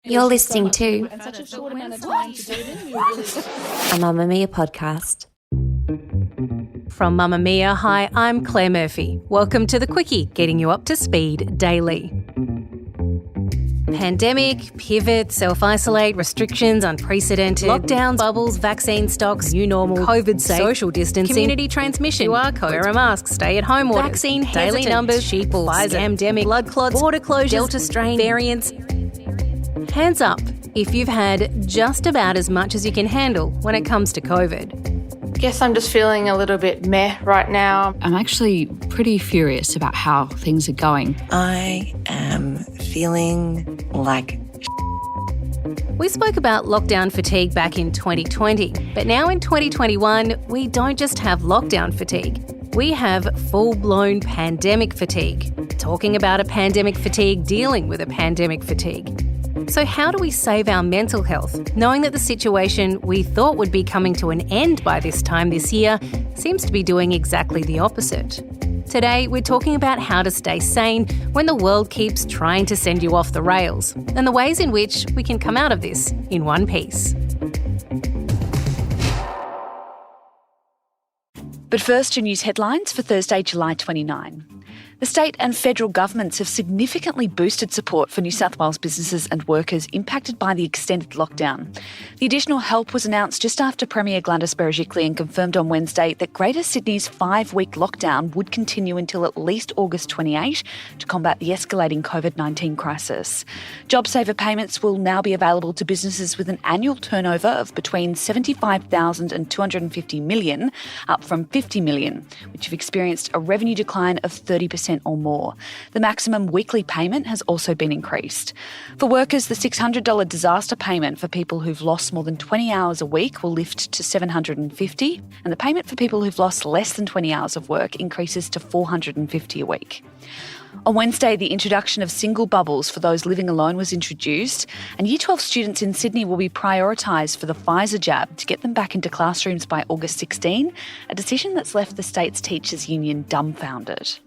You're listening to and such a short amount of time to do it in. a Mamma Mia podcast. From Mamma Mia, hi, I'm Claire Murphy. Welcome to The Quickie, getting you up to speed daily. Pandemic, pivot, self-isolate, restrictions, unprecedented, lockdowns, bubbles, vaccine stocks, new normal, COVID safe, social distancing, community transmission, QR codes, wear a mask, stay at home orders, vaccine daily numbers, sheeple, Pfizer, scamdemic, blood clots, border closures, Delta strain, variants. Hands up if you've had just about as much as you can handle when it comes to COVID. Guess I'm just feeling a little bit meh right now. I'm actually pretty furious about how things are going. I am feeling like We spoke about lockdown fatigue back in 2020, but now in 2021, we don't just have lockdown fatigue. We have full-blown pandemic fatigue. Talking about a pandemic fatigue, dealing with a pandemic fatigue. So how do we save our mental health, knowing that the situation we thought would be coming to an end by this time this year seems to be doing exactly the opposite? Today, we're talking about how to stay sane when the world keeps trying to send you off the rails, and the ways in which we can come out of this in one piece. But first, your news headlines for Thursday, July 29. The state and federal governments have significantly boosted support for New South Wales businesses and workers impacted by the extended lockdown. The additional help was announced just after Premier Gladys Berejiklian confirmed on Wednesday that Greater Sydney's 5-week lockdown would continue until at least August 28 to combat the escalating COVID-19 crisis. JobSaver payments will now be available to businesses with an annual turnover of between $75,000 and $250 million, up from $50 million, which have experienced a revenue decline of 30% or more. The maximum weekly payment has also been increased. For workers, the $600 disaster payment for people who've lost more than 20 hours a week will lift to $750, and the payment for people who've lost less than 20 hours of work increases to $450 a week. On Wednesday, the introduction of single bubbles for those living alone was introduced, and Year 12 students in Sydney will be prioritised for the Pfizer jab to get them back into classrooms by August 16, a decision that's left the state's teachers' union dumbfounded.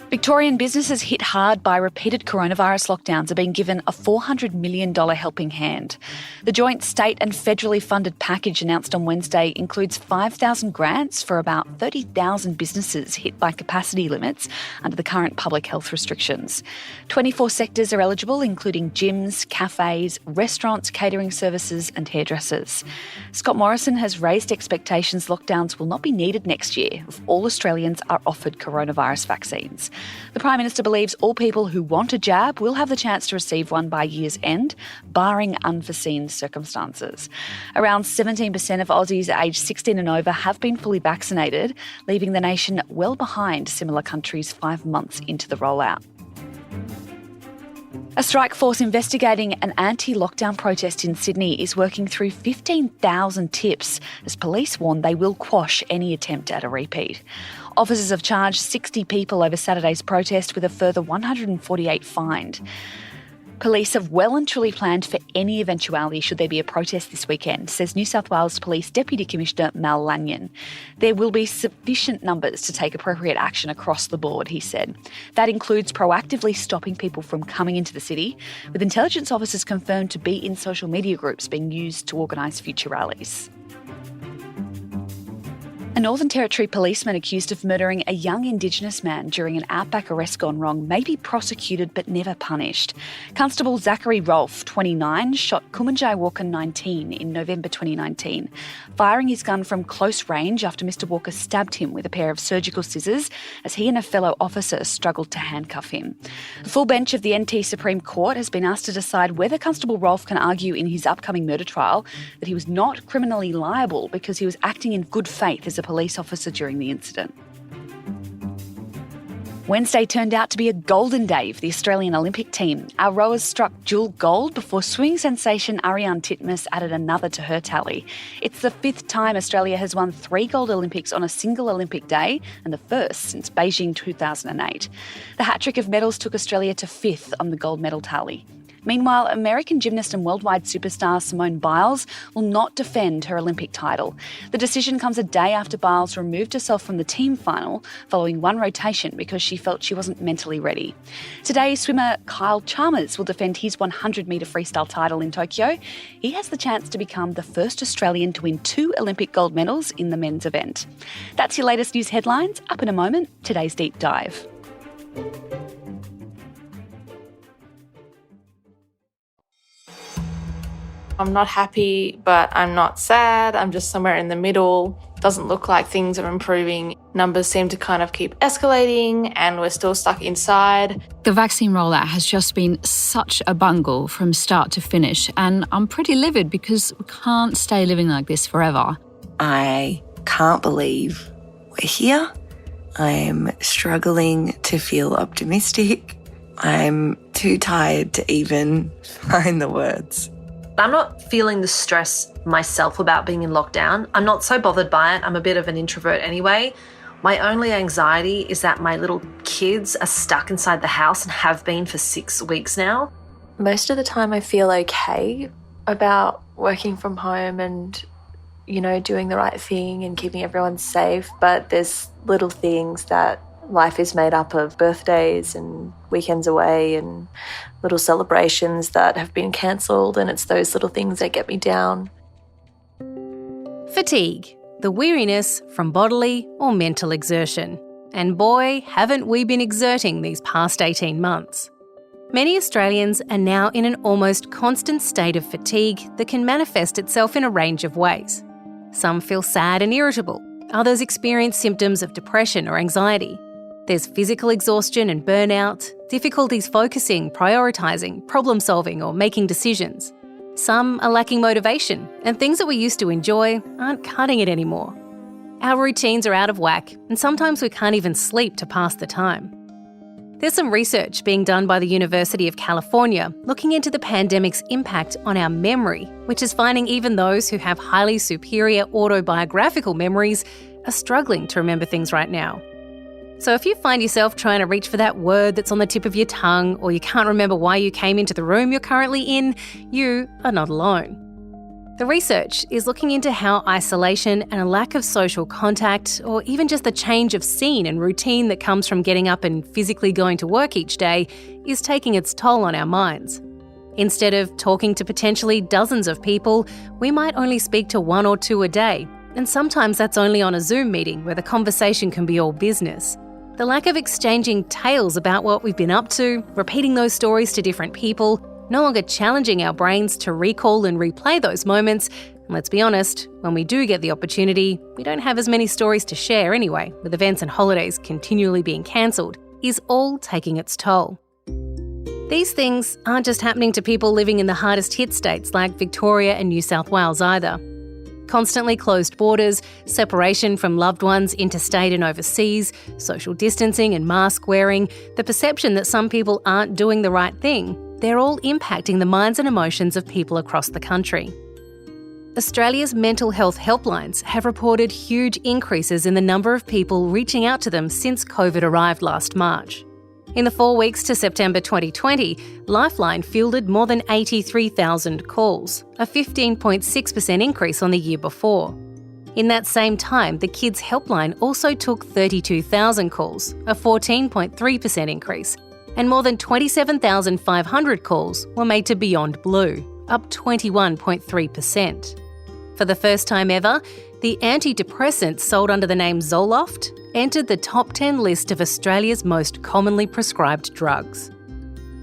Victorian businesses hit hard by repeated coronavirus lockdowns are being given a $400 million helping hand. The joint state and federally funded package announced on Wednesday includes 5,000 grants for about 30,000 businesses hit by capacity limits under the current public health restrictions. 24 sectors are eligible, including gyms, cafes, restaurants, catering services and hairdressers. Scott Morrison has raised expectations lockdowns will not be needed next year if all Australians are offered coronavirus vaccines. The Prime Minister believes all people who want a jab will have the chance to receive one by year's end, barring unforeseen circumstances. Around 17% of Aussies aged 16 and over have been fully vaccinated, leaving the nation well behind similar countries 5 months into the rollout. A strike force investigating an anti-lockdown protest in Sydney is working through 15,000 tips as police warn they will quash any attempt at a repeat. Officers have charged 60 people over Saturday's protest with a further 148 fined. Police have well and truly planned for any eventuality should there be a protest this weekend, says New South Wales Police Deputy Commissioner Mal Lanyon. There will be sufficient numbers to take appropriate action across the board, he said. That includes proactively stopping people from coming into the city, with intelligence officers confirmed to be in social media groups being used to organise future rallies. A Northern Territory policeman accused of murdering a young Indigenous man during an outback arrest gone wrong may be prosecuted but never punished. Constable Zachary Rolfe, 29, shot Kumanjai Walker, 19, in November 2019, firing his gun from close range after Mr Walker stabbed him with a pair of surgical scissors as he and a fellow officer struggled to handcuff him. The full bench of the NT Supreme Court has been asked to decide whether Constable Rolfe can argue in his upcoming murder trial that he was not criminally liable because he was acting in good faith as a police officer during the incident. Wednesday turned out to be a golden day for the Australian Olympic team. Our rowers struck dual gold before swimming sensation Ariarne Titmus added another to her tally. It's the 5th time Australia has won 3 gold Olympics on a single Olympic day and the first since Beijing 2008. The hat-trick of medals took Australia to 5th on the gold medal tally. Meanwhile, American gymnast and worldwide superstar Simone Biles will not defend her Olympic title. The decision comes a day after Biles removed herself from the team final following one rotation because she felt she wasn't mentally ready. Today, swimmer Kyle Chalmers will defend his 100-metre freestyle title in Tokyo. He has the chance to become the first Australian to win 2 Olympic gold medals in the men's event. That's your latest news headlines. Up in a moment, today's deep dive. I'm not happy, but I'm not sad. I'm just somewhere in the middle. Doesn't look like things are improving. Numbers seem to kind of keep escalating and we're still stuck inside. The vaccine rollout has just been such a bungle from start to finish, and I'm pretty livid because we can't stay living like this forever. I can't believe we're here. I'm struggling to feel optimistic. I'm too tired to even find the words. I'm not feeling the stress myself about being in lockdown. I'm not so bothered by it. I'm a bit of an introvert anyway. My only anxiety is that my little kids are stuck inside the house and have been for 6 weeks now. Most of the time I feel okay about working from home and, doing the right thing and keeping everyone safe. But there's little things that life is made up of, birthdays and weekends away and little celebrations that have been cancelled, and it's those little things that get me down. Fatigue, the weariness from bodily or mental exertion. And boy, haven't we been exerting these past 18 months. Many Australians are now in an almost constant state of fatigue that can manifest itself in a range of ways. Some feel sad and irritable. Others experience symptoms of depression or anxiety. There's physical exhaustion and burnout, difficulties focusing, prioritising, problem-solving or making decisions. Some are lacking motivation, and things that we used to enjoy aren't cutting it anymore. Our routines are out of whack, and sometimes we can't even sleep to pass the time. There's some research being done by the University of California looking into the pandemic's impact on our memory, which is finding even those who have highly superior autobiographical memories are struggling to remember things right now. So if you find yourself trying to reach for that word that's on the tip of your tongue, or you can't remember why you came into the room you're currently in, you are not alone. The research is looking into how isolation and a lack of social contact, or even just the change of scene and routine that comes from getting up and physically going to work each day, is taking its toll on our minds. Instead of talking to potentially dozens of people, we might only speak to 1 or 2 a day, and sometimes that's only on a Zoom meeting where the conversation can be all business. The lack of exchanging tales about what we've been up to, repeating those stories to different people, no longer challenging our brains to recall and replay those moments. And let's be honest, when we do get the opportunity, we don't have as many stories to share anyway, with events and holidays continually being cancelled, is all taking its toll. These things aren't just happening to people living in the hardest hit states like Victoria and New South Wales either. Constantly closed borders, separation from loved ones interstate and overseas, social distancing and mask wearing, the perception that some people aren't doing the right thing, they're all impacting the minds and emotions of people across the country. Australia's mental health helplines have reported huge increases in the number of people reaching out to them since COVID arrived last March. In the 4 weeks to September 2020, Lifeline fielded more than 83,000 calls, a 15.6% increase on the year before. In that same time, the Kids Helpline also took 32,000 calls, a 14.3% increase, and more than 27,500 calls were made to Beyond Blue, up 21.3%. For the first time ever, the antidepressant sold under the name Zoloft entered the top 10 list of Australia's most commonly prescribed drugs.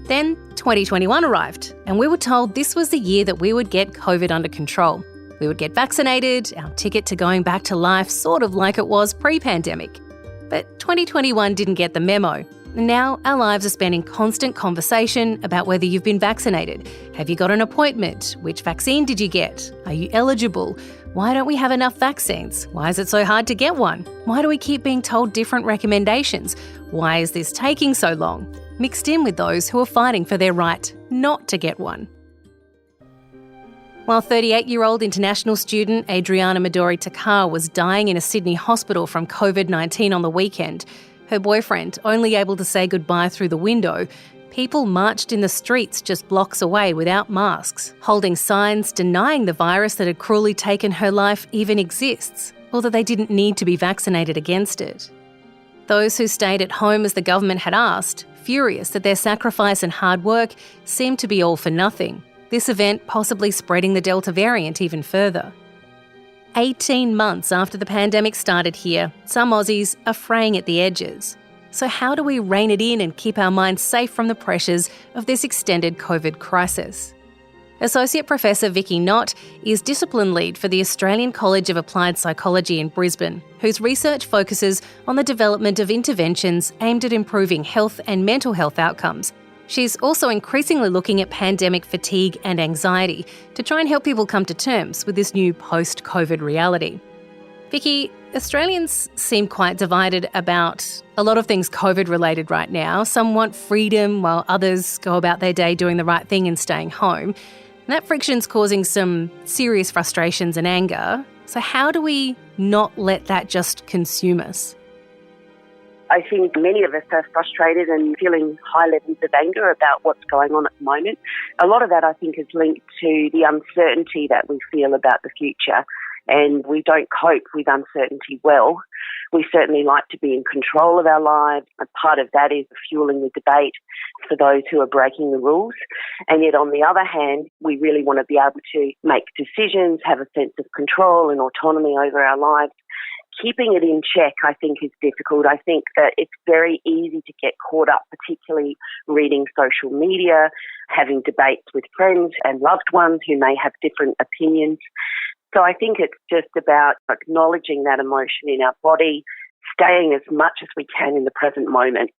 Then 2021 arrived, and we were told this was the year that we would get COVID under control. We would get vaccinated, our ticket to going back to life sort of like it was pre-pandemic. But 2021 didn't get the memo. Now our lives are spent in constant conversation about whether you've been vaccinated. Have you got an appointment? Which vaccine did you get? Are you eligible? Why don't we have enough vaccines? Why is it so hard to get one? Why do we keep being told different recommendations? Why is this taking so long? Mixed in with those who are fighting for their right not to get one. While 38-year-old international student Adriana Midori Takar was dying in a Sydney hospital from COVID-19 on the weekend, her boyfriend only able to say goodbye through the window, People marched in the streets just blocks away without masks, holding signs denying the virus that had cruelly taken her life even exists, or that they didn't need to be vaccinated against it. Those who stayed at home as the government had asked, furious that their sacrifice and hard work seemed to be all for nothing, this event possibly spreading the Delta variant even further. 18 months after the pandemic started here, some Aussies are fraying at the edges. So how do we rein it in and keep our minds safe from the pressures of this extended COVID crisis? Associate Professor Vicky Knott is Discipline Lead for the Australian College of Applied Psychology in Brisbane, whose research focuses on the development of interventions aimed at improving health and mental health outcomes. She's also increasingly looking at pandemic fatigue and anxiety to try and help people come to terms with this new post-COVID reality. Vicky, Australians seem quite divided about a lot of things COVID-related right now. Some want freedom while others go about their day doing the right thing and staying home. And that friction's causing some serious frustrations and anger. So how do we not let that just consume us? I think many of us are frustrated and feeling high levels of anger about what's going on at the moment. A lot of that, I think, is linked to the uncertainty that we feel about the future. And we don't cope with uncertainty well. We certainly like to be in control of our lives. And part of that is fueling the debate for those who are breaking the rules. And yet, on the other hand, we really want to be able to make decisions, have a sense of control and autonomy over our lives. Keeping it in check, I think, is difficult. I think that it's very easy to get caught up, particularly reading social media, having debates with friends and loved ones who may have different opinions. So I think it's just about acknowledging that emotion in our body, staying as much as we can in the present moment.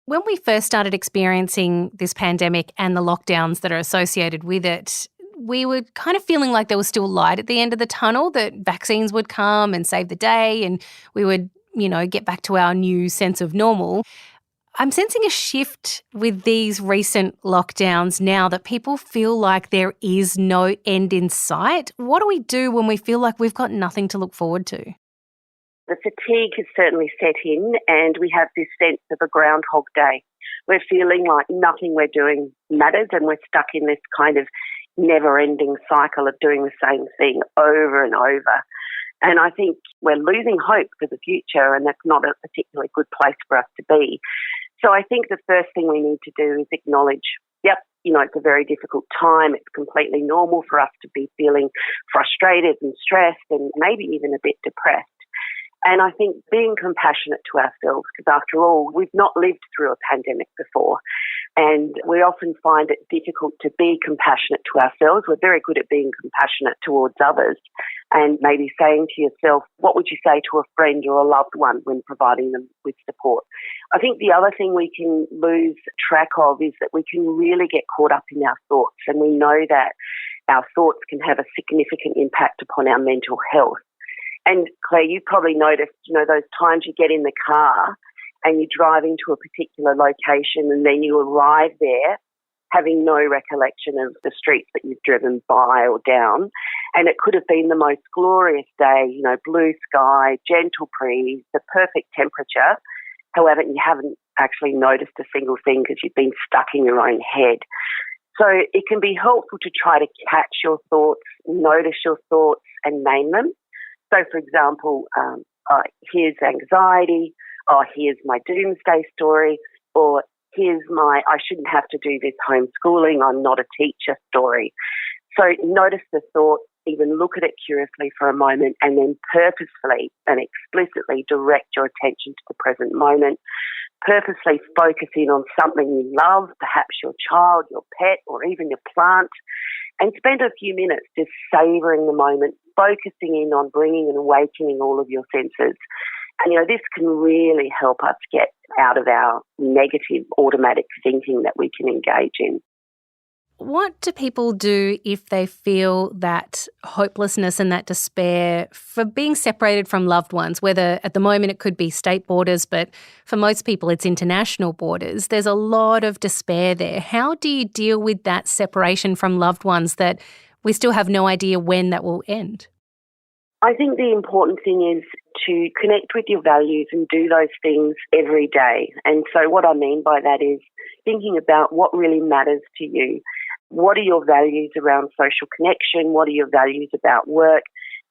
When we first started experiencing this pandemic and the lockdowns that are associated with it, we were kind of feeling like there was still light at the end of the tunnel, that vaccines would come and save the day and we would, get back to our new sense of normal. I'm sensing a shift with these recent lockdowns now that people feel like there is no end in sight. What do we do when we feel like we've got nothing to look forward to? The fatigue has certainly set in and we have this sense of a Groundhog Day. We're feeling like nothing we're doing matters and we're stuck in this kind of never-ending cycle of doing the same thing over and over. And I think we're losing hope for the future, and that's not a particularly good place for us to be. So I think the first thing we need to do is acknowledge, it's a very difficult time. It's completely normal for us to be feeling frustrated and stressed and maybe even a bit depressed. And I think being compassionate to ourselves, because after all, we've not lived through a pandemic before. And we often find it difficult to be compassionate to ourselves. We're very good at being compassionate towards others. And maybe saying to yourself, what would you say to a friend or a loved one when providing them with support? I think the other thing we can lose track of is that we can really get caught up in our thoughts. And we know that our thoughts can have a significant impact upon our mental health. And Claire, you probably noticed, those times you get in the car and you drive into a particular location and then you arrive there having no recollection of the streets that you've driven by or down. And it could have been the most glorious day, blue sky, gentle breeze, the perfect temperature. However, you haven't actually noticed a single thing because you've been stuck in your own head. So it can be helpful to try to catch your thoughts, notice your thoughts and name them. So, for example, here's anxiety, or here's my doomsday story, or here's my I shouldn't have to do this homeschooling, I'm not a teacher story. So notice the thought, even look at it curiously for a moment, and then purposefully and explicitly direct your attention to the present moment. Purposely focus in on something you love, perhaps your child, your pet, or even your plant, and spend a few minutes just savouring the moment, focusing in on bringing and awakening all of your senses. And, this can really help us get out of our negative automatic thinking that we can engage in. What do people do if they feel that hopelessness and that despair for being separated from loved ones, whether at the moment it could be state borders, but for most people it's international borders? There's a lot of despair there. How do you deal with that separation from loved ones that we still have no idea when that will end? I think the important thing is to connect with your values and do those things every day. And so what I mean by that is thinking about what really matters to you. What are your values around social connection? What are your values about work?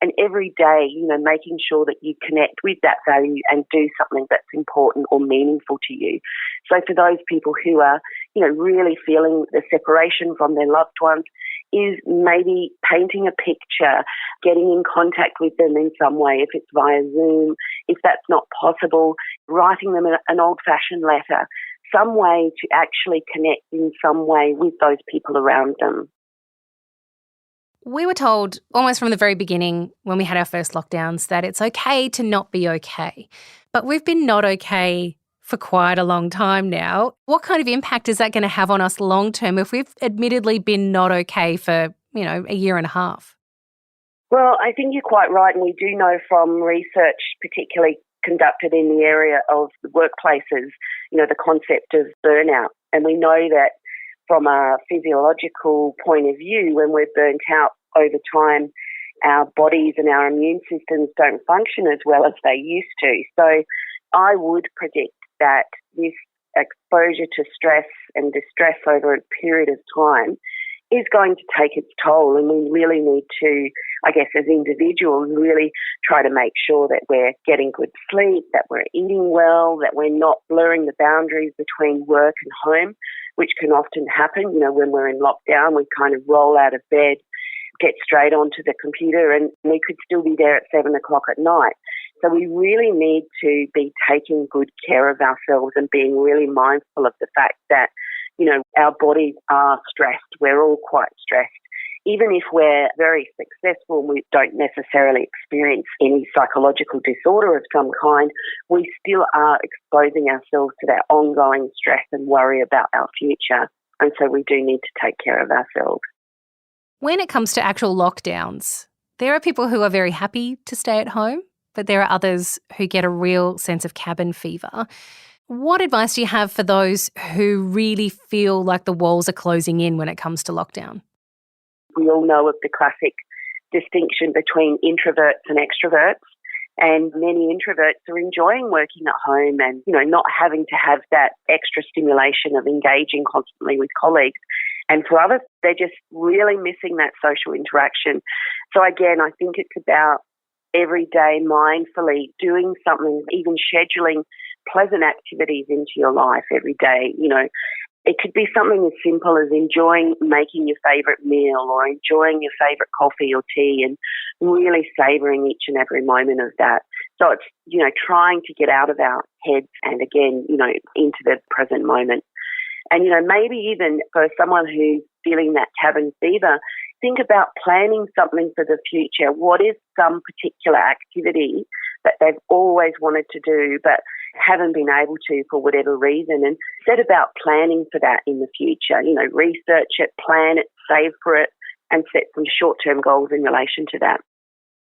And every day, making sure that you connect with that value and do something that's important or meaningful to you. So for those people who are, really feeling the separation from their loved ones, is maybe painting a picture, getting in contact with them in some way, if it's via Zoom, if that's not possible, writing them an old-fashioned letter, some way to actually connect in some way with those people around them. We were told almost from the very beginning when we had our first lockdowns that it's okay to not be okay. But we've been not okay for quite a long time now. What kind of impact is that going to have on us long term if we've admittedly been not okay for, a year and a half? Well, I think you're quite right. And we do know from research, particularly conducted in the area of workplaces, the concept of burnout. And we know that from a physiological point of view, when we're burnt out over time, our bodies and our immune systems don't function as well as they used to. So I would predict that this exposure to stress and distress over a period of time is going to take its toll, and we really need to, I guess, as individuals, really try to make sure that we're getting good sleep, that we're eating well, that we're not blurring the boundaries between work and home, which can often happen. When we're in lockdown, we kind of roll out of bed, get straight onto the computer, and we could still be there at 7 o'clock at night. So we really need to be taking good care of ourselves and being really mindful of the fact that, our bodies are stressed. We're all quite stressed. Even if we're very successful and we don't necessarily experience any psychological disorder of some kind, we still are exposing ourselves to that ongoing stress and worry about our future. And so we do need to take care of ourselves. When it comes to actual lockdowns, there are people who are very happy to stay at home, but there are others who get a real sense of cabin fever. What advice do you have for those who really feel like the walls are closing in when it comes to lockdown? We all know of the classic distinction between introverts and extroverts, and many introverts are enjoying working at home and, not having to have that extra stimulation of engaging constantly with colleagues. And for others, they're just really missing that social interaction. So again, I think it's about every day mindfully doing something, even scheduling pleasant activities into your life every day. It could be something as simple as enjoying making your favourite meal or enjoying your favourite coffee or tea and really savouring each and every moment of that. So it's, trying to get out of our heads and again, into the present moment. And, maybe even for someone who's feeling that cabin fever, think about planning something for the future. What is some particular activity that they've always wanted to do but haven't been able to for whatever reason, and set about planning for that in the future. Research it, plan it, save for it, and set some short-term goals in relation to that.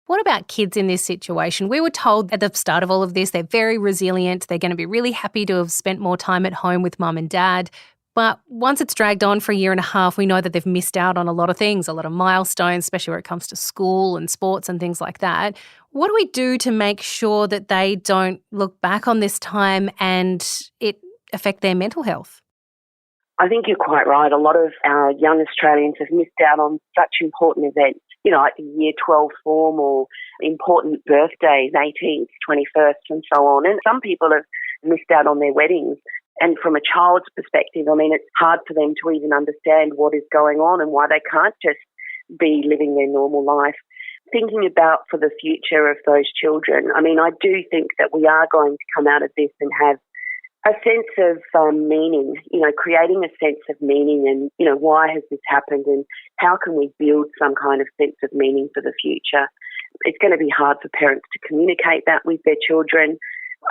What about kids in this situation? We were told at the start of all of this, they're very resilient. They're going to be really happy to have spent more time at home with mum and dad. But once it's dragged on for a year and a half, we know that they've missed out on a lot of things, a lot of milestones, especially when it comes to school and sports and things like that. What do we do to make sure that they don't look back on this time and it affect their mental health? I think you're quite right. A lot of our young Australians have missed out on such important events, like the Year 12 form or important birthdays, 18th, 21st and so on. And some people have missed out on their weddings. And from a child's perspective, it's hard for them to even understand what is going on and why they can't just be living their normal life. Thinking about for the future of those children, I do think that we are going to come out of this and have a sense of meaning, creating a sense of meaning and, why has this happened and how can we build some kind of sense of meaning for the future. It's going to be hard for parents to communicate that with their children.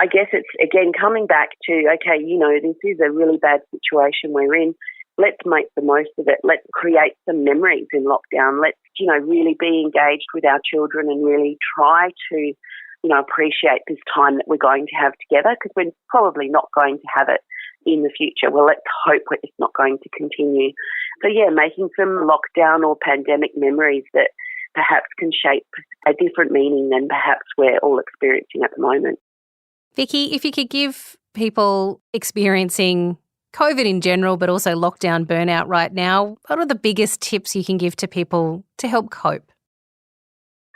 I guess it's, again, coming back to, okay, this is a really bad situation we're in. Let's make the most of it. Let's create some memories in lockdown. Let's, really be engaged with our children and really try to, appreciate this time that we're going to have together, because we're probably not going to have it in the future. Well, let's hope it's not going to continue. So, making some lockdown or pandemic memories that perhaps can shape a different meaning than perhaps we're all experiencing at the moment. Vicky, if you could give people experiencing COVID in general, but also lockdown burnout right now, what are the biggest tips you can give to people to help cope?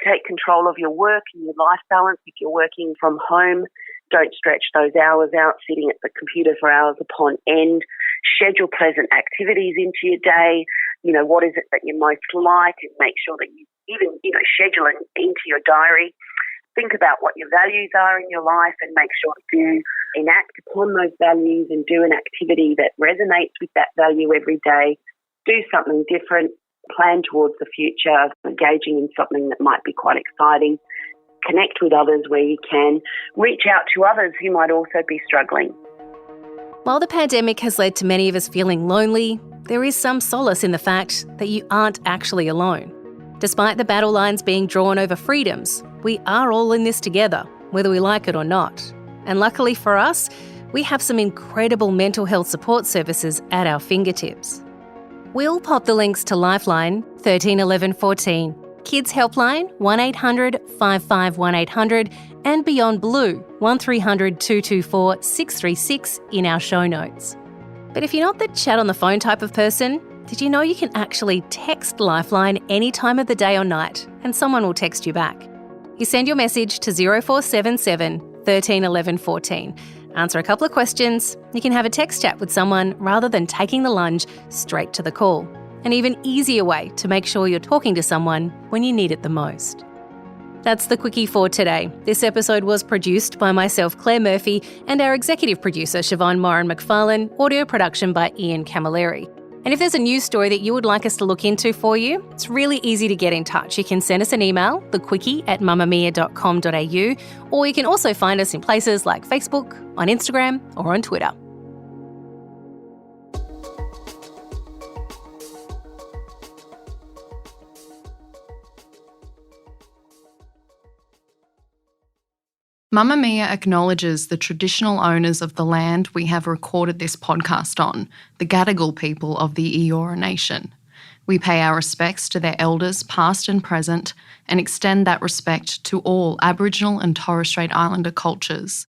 Take control of your work and your life balance. If you're working from home, don't stretch those hours out sitting at the computer for hours upon end. Schedule pleasant activities into your day. What is it that you most like, and make sure that you even, schedule it into your diary. Think about what your values are in your life and make sure to enact upon those values and do an activity that resonates with that value every day. Do something different. Plan towards the future, engaging in something that might be quite exciting. Connect with others where you can. Reach out to others who might also be struggling. While the pandemic has led to many of us feeling lonely, there is some solace in the fact that you aren't actually alone. Despite the battle lines being drawn over freedoms, we are all in this together, whether we like it or not. And luckily for us, we have some incredible mental health support services at our fingertips. We'll pop the links to Lifeline 13 11 14, Kids Helpline 1800 55 1800 and Beyond Blue 1300 224 636 in our show notes. But if you're not the chat on the phone type of person, did you know you can actually text Lifeline any time of the day or night and someone will text you back? You send your message to 0477 13 11 14. Answer a couple of questions. You can have a text chat with someone rather than taking the lunge straight to the call. An even easier way to make sure you're talking to someone when you need it the most. That's the Quickie for today. This episode was produced by myself, Claire Murphy, and our executive producer, Siobhan Moran-McFarlane, audio production by Ian Camilleri. And if there's a news story that you would like us to look into for you, it's really easy to get in touch. You can send us an email, thequickie@mamamia.com.au, or you can also find us in places like Facebook, on Instagram, or on Twitter. Mamamia acknowledges the traditional owners of the land we have recorded this podcast on, the Gadigal people of the Eora Nation. We pay our respects to their elders, past and present, and extend that respect to all Aboriginal and Torres Strait Islander cultures.